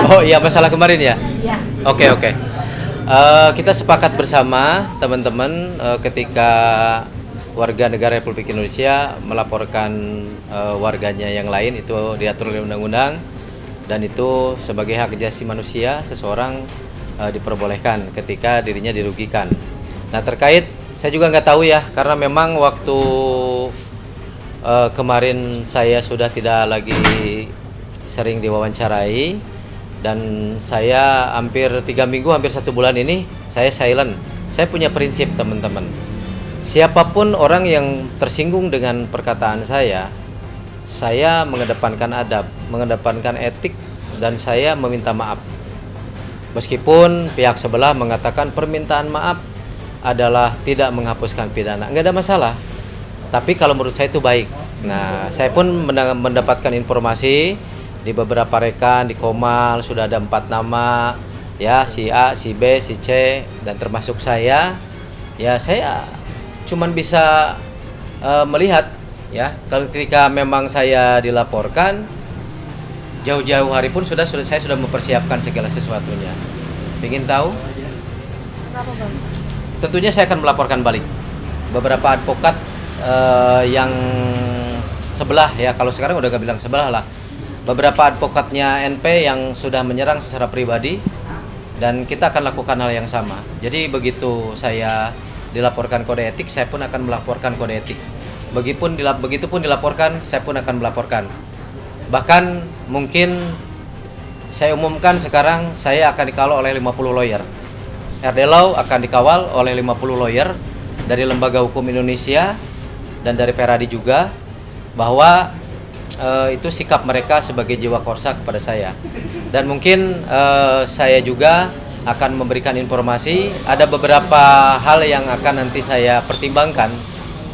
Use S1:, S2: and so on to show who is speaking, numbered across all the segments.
S1: Oh iya, masalah kemarin ya.
S2: Ya.
S1: Oke, oke. Kita sepakat bersama teman-teman ketika warga negara Republik Indonesia melaporkan warganya yang lain, itu diatur oleh undang-undang, dan itu sebagai hak asasi manusia seseorang diperbolehkan ketika dirinya dirugikan. Nah, terkait saya juga nggak tahu ya, karena memang waktu kemarin saya sudah tidak lagi sering diwawancarai, dan saya hampir 3 minggu, hampir 1 bulan ini saya silent. Saya punya prinsip, teman-teman. Siapapun orang yang tersinggung dengan perkataan saya mengedepankan adab, mengedepankan etik, dan saya meminta maaf. Meskipun pihak sebelah mengatakan permintaan maaf adalah tidak menghapuskan pidana, nggak ada masalah. Tapi kalau menurut saya itu baik. Nah, saya pun mendapatkan informasi di beberapa rekan di Komal sudah ada 4 nama, ya, si A, si B, si C, dan termasuk saya. Ya, saya cuman bisa melihat, ya, kalau ketika memang saya dilaporkan jauh-jauh hari pun saya sudah mempersiapkan segala sesuatunya. Ingin tahu?
S2: Kenapa, Bang?
S1: Tentunya saya akan melaporkan balik beberapa advokat yang sebelah, ya, kalau sekarang udah gak bilang sebelah lah, beberapa advokatnya NP yang sudah menyerang secara pribadi, dan kita akan lakukan hal yang sama. Jadi begitu saya dilaporkan kode etik, saya pun akan melaporkan kode etik. Begitupun dilaporkan, saya pun akan melaporkan. Bahkan mungkin saya umumkan sekarang saya akan dikawal oleh 50 lawyer. RD Law akan dikawal oleh 50 lawyer dari Lembaga Hukum Indonesia dan dari Peradi juga, bahwa itu sikap mereka sebagai jiwa korsa kepada saya. Dan mungkin saya juga akan memberikan informasi, ada beberapa hal yang akan nanti saya pertimbangkan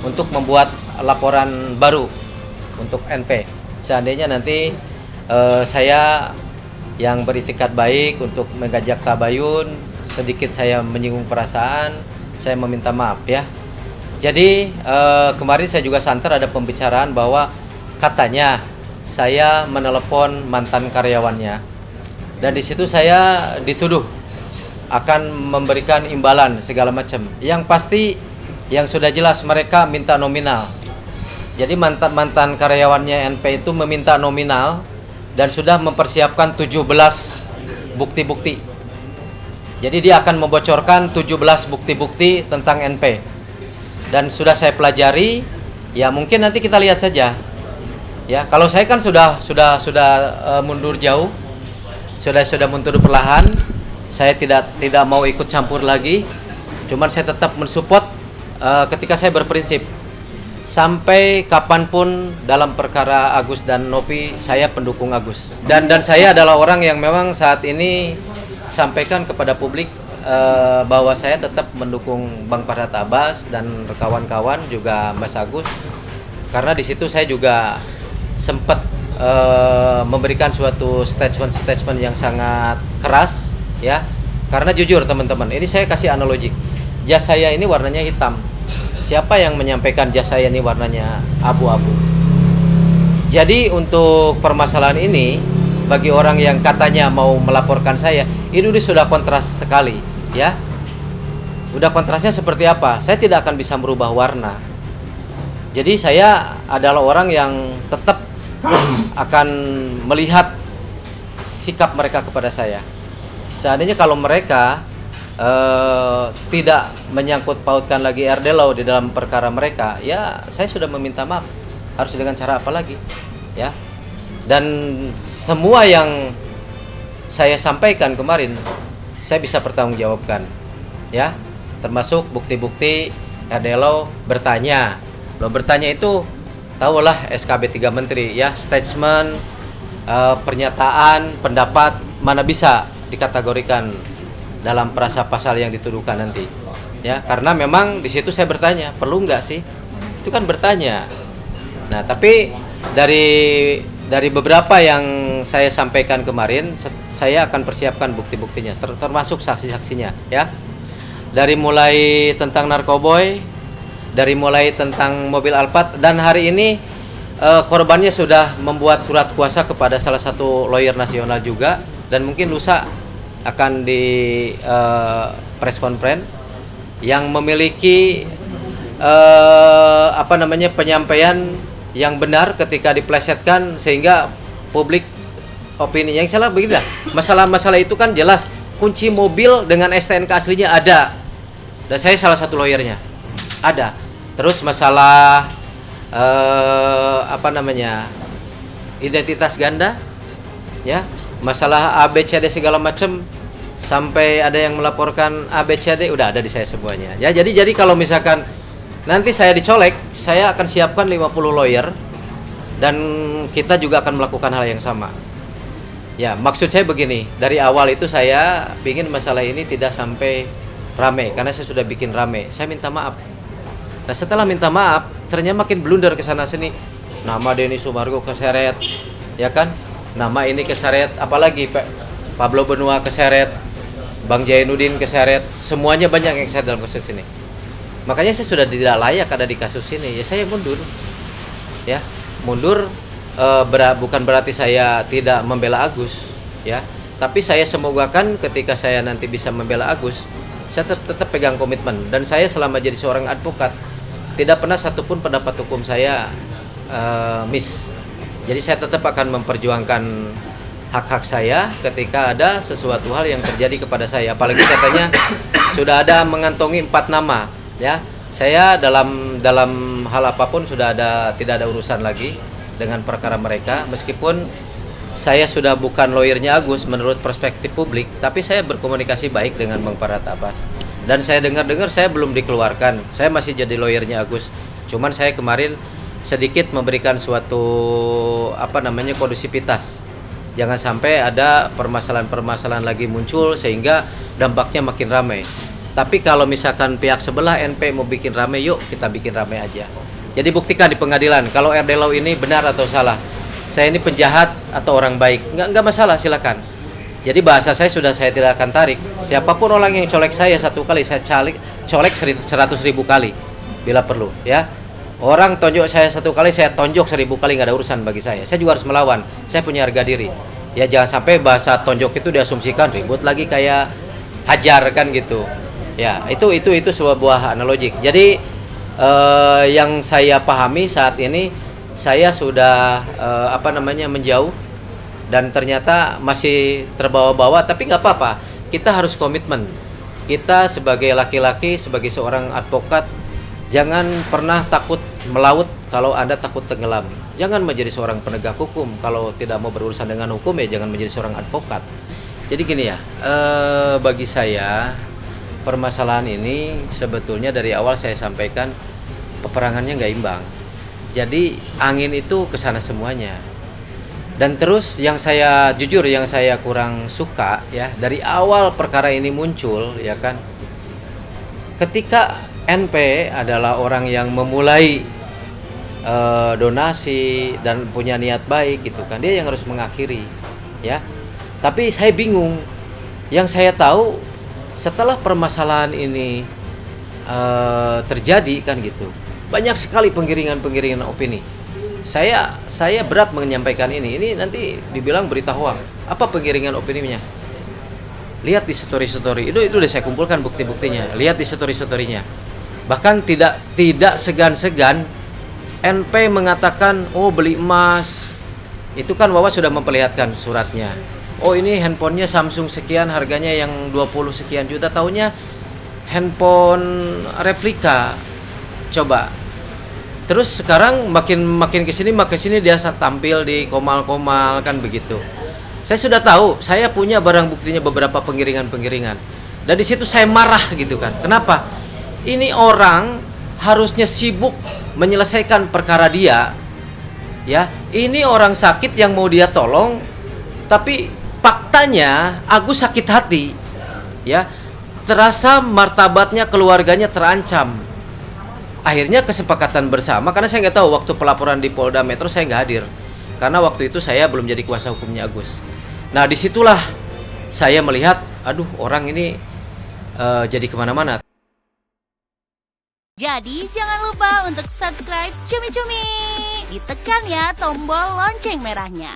S1: untuk membuat laporan baru untuk NP. Seandainya nanti saya yang beritikat baik untuk mengajak tabayun, sedikit saya menyinggung perasaan, saya meminta maaf, ya. Jadi kemarin saya juga santer ada pembicaraan bahwa katanya saya menelepon mantan karyawannya, dan di situ saya dituduh akan memberikan imbalan segala macam. Yang pasti yang sudah jelas mereka minta nominal. Jadi mantan karyawannya NP itu meminta nominal dan sudah mempersiapkan 17 bukti-bukti. Jadi dia akan membocorkan 17 bukti-bukti tentang NP. Dan sudah saya pelajari, ya mungkin nanti kita lihat saja. Ya, kalau saya kan sudah mundur jauh. Sudah mundur perlahan. Saya tidak mau ikut campur lagi. Cuman saya tetap mensupport ketika saya berprinsip. Sampai kapanpun dalam perkara Agus dan Nopi, saya pendukung Agus. Dan saya adalah orang yang memang saat ini sampaikan kepada publik bahwa saya tetap mendukung Bang Farhad Abbas dan kawan-kawan, juga Mas Agus, karena di situ saya juga sempat memberikan suatu statement yang sangat keras, ya. Karena jujur teman-teman, ini saya kasih analogi, jas saya ini warnanya hitam. Siapa yang menyampaikan jas saya ini warnanya abu-abu? Jadi untuk permasalahan ini, bagi orang yang katanya mau melaporkan saya, ini sudah kontras sekali, ya. Udah kontrasnya seperti apa? Saya tidak akan bisa merubah warna. Jadi saya adalah orang yang tetap akan melihat sikap mereka kepada saya. Seandainya kalau mereka tidak menyangkut pautkan lagi RD Law di dalam perkara mereka, ya saya sudah meminta maaf. Harus dengan cara apa lagi, ya? Dan semua yang saya sampaikan kemarin saya bisa pertanggungjawabkan, ya, termasuk bukti-bukti RD Law bertanya. Lo bertanya itu tahulah SKB 3 Menteri, ya, statement, pernyataan, pendapat, mana bisa dikategorikan dalam perasa pasal yang dituduhkan nanti, ya. Karena memang di situ saya bertanya, perlu nggak sih? Itu kan bertanya. Nah, tapi dari beberapa yang saya sampaikan kemarin, saya akan persiapkan bukti-buktinya, termasuk saksi-saksinya, ya. Dari mulai tentang narkoboy, dari mulai tentang mobil Alphard, dan hari ini korbannya sudah membuat surat kuasa kepada salah satu lawyer nasional juga, dan mungkin lusa akan di press conference yang memiliki penyampaian yang benar ketika diplesetkan sehingga publik opini yang salah begini lah. Masalah-masalah itu kan jelas, kunci mobil dengan STNK aslinya ada dan saya salah satu lawyernya ada. Terus masalah identitas ganda, ya, masalah ABCD segala macam sampai ada yang melaporkan ABCD udah ada di saya semuanya. Ya, jadi kalau misalkan nanti saya dicolek, saya akan siapkan 50 lawyer dan kita juga akan melakukan hal yang sama. Ya, maksud saya begini, dari awal itu saya ingin masalah ini tidak sampai rame karena saya sudah bikin rame. Saya minta maaf. Nah, setelah minta maaf, ternyata makin blunder ke sana sini. Nama Denny Sumargo keseret, ya kan? Nama ini keseret, apalagi Pablo Benua keseret, Bang Jainuddin keseret, semuanya banyak yang keseret dalam kasus ini. Makanya saya sudah tidak layak ada di kasus ini. Ya saya mundur. Ya, mundur bukan berarti saya tidak membela Agus, ya. Tapi saya semogakan ketika saya nanti bisa membela Agus, saya tetap pegang komitmen dan saya selama jadi seorang advokat tidak pernah satupun pendapat hukum saya miss. Jadi saya tetap akan memperjuangkan hak-hak saya ketika ada sesuatu hal yang terjadi kepada saya. Apalagi katanya sudah ada mengantongi 4 nama, ya. Saya dalam hal apapun sudah tidak ada urusan lagi dengan perkara mereka. Meskipun saya sudah bukan lawyernya Agus menurut perspektif publik, tapi saya berkomunikasi baik dengan Bang Farhad Abbas. Dan saya dengar saya belum dikeluarkan. Saya masih jadi lawyernya Agus. Cuman saya kemarin sedikit memberikan suatu kondusivitas. Jangan sampai ada permasalahan-permasalahan lagi muncul sehingga dampaknya makin ramai. Tapi kalau misalkan pihak sebelah NP mau bikin ramai, yuk kita bikin ramai aja. Jadi buktikan di pengadilan kalau RD Law ini benar atau salah. Saya ini penjahat atau orang baik, nggak masalah, silakan. Jadi bahasa saya sudah saya tidak akan tarik. Siapapun orang yang colek saya satu kali, saya colek 100.000 kali bila perlu, ya. Orang tonjok saya satu kali, saya tonjok 1000 kali, nggak ada urusan bagi saya. Saya juga harus melawan. Saya punya harga diri. Ya jangan sampai bahasa tonjok itu diasumsikan ribut lagi kayak hajar kan gitu. Ya itu sebuah analogik. Jadi yang saya pahami saat ini saya sudah menjauh dan ternyata masih terbawa-bawa, tapi nggak apa-apa. Kita harus komitmen. Kita sebagai laki-laki, sebagai seorang advokat, jangan pernah takut melaut kalau Anda takut tenggelam. Jangan menjadi seorang penegak hukum. Kalau tidak mau berurusan dengan hukum, ya jangan menjadi seorang advokat. Jadi gini ya, bagi saya permasalahan ini sebetulnya dari awal saya sampaikan peperangannya nggak imbang. Jadi angin itu kesana semuanya. Dan terus yang saya jujur yang saya kurang suka ya dari awal perkara ini muncul ya kan, ketika NP adalah orang yang memulai donasi dan punya niat baik gitu kan, dia yang harus mengakhiri ya. Tapi saya bingung, yang saya tahu setelah permasalahan ini terjadi kan gitu, banyak sekali penggiringan opini. Saya berat menyampaikan ini nanti dibilang berita hoax. Apa penggiringan opininya? Lihat di story itu udah saya kumpulkan bukti-buktinya. Lihat di story-nya. Bahkan tidak segan-segan NP mengatakan, oh beli emas. Itu kan Wawa sudah memperlihatkan suratnya. Oh ini handphonenya Samsung sekian, harganya yang 20 sekian juta, taunya handphone replika. Coba. Terus sekarang makin kesini dia tampil di komal-komal kan begitu. Saya sudah tahu, saya punya barang buktinya beberapa penggiringan. Dan di situ saya marah gitu kan. Kenapa? Ini orang harusnya sibuk menyelesaikan perkara dia. Ya, ini orang sakit yang mau dia tolong, tapi faktanya Agus sakit hati. Ya, terasa martabatnya, keluarganya terancam. Akhirnya kesepakatan bersama, karena saya nggak tahu waktu pelaporan di Polda Metro saya nggak hadir, karena waktu itu saya belum jadi kuasa hukumnya Agus. Nah disitulah saya melihat, aduh orang ini jadi kemana-mana.
S3: Jadi jangan lupa untuk subscribe Cumi Cumi, ditekan ya tombol lonceng merahnya.